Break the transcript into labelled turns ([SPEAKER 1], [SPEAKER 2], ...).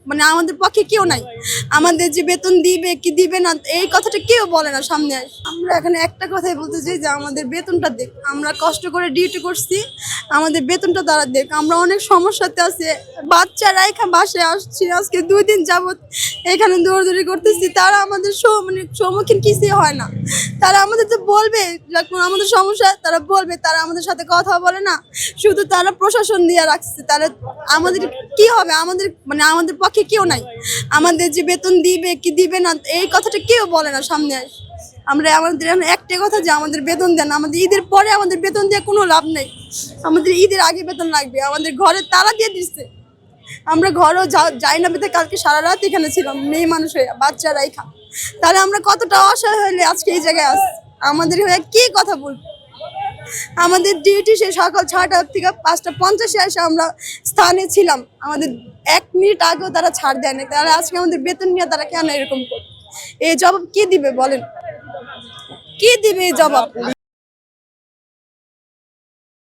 [SPEAKER 1] মানে আমাদের পক্ষে কেউ নাই। আমাদের যে বেতন দিবে কি দিবে না এই কথাটা কেউ বলে না সামনে আসে। আমরা এখানে একটা কথাই বলতে চাই যে আমাদের বেতনটা দেখ। আমরা কষ্ট করে ডিউটি করছি, আমাদের বেতনটা তারা দেখ। আমরা অনেক সমস্যাতে আছি, বাচ্চারা এখানে বাসায় আসছি, আজকে 2 দিন যাবত এখানে দৌড়াদৌড়ি করতেছি। তারা আমাদের মানে সম্মুখীন কিছুই হয় না। তারা আমাদের তো বলবে যখন আমাদের সমস্যা, তারা বলবে, তারা আমাদের সাথে কথা বলে না, শুধু তারা প্রশাসন দিয়ে রাখছে। তারা আমাদের কি হবে, আমাদের মানে আমাদের পক্ষে কেউ নাই। আমাদের যে বেতন দিবে কি দিবে না এই কথাটা কেউ বলে না সামনে আসে। আমরা আমাদের একটাই কথা যে আমাদের বেতন দেন। আমাদের ঈদের পরে আমাদের বেতন দিয়ে কোনো লাভ নেই, আমাদের ঈদের আগে বেতন লাগবে। আমাদের ঘরে তালা দিয়ে দিচ্ছে, আমরা ঘরেও যাই না পেতে কালকে সারা রাত এখানে ছিলাম, মেয়ে মানুষ হয়ে বাচ্চারা এখা। তাহলে আমরা কতটা অসহায় হইলে আজকে এই জায়গায় আসছি, আমাদের হয়ে কি কথা বলবো। আমাদের ডিউটি সে সকাল 6টা থেকে 5:50 এসে আমরা স্থানে ছিলাম, আমাদের 1 মিনিট আগেও তারা ছাড় দেয় না। তাহলে আজকে আমাদের বেতন নিয়ে তারা কেন এরকম করে? এই জবাব কি দিবে বলেন, কি দিবে এই জবাব?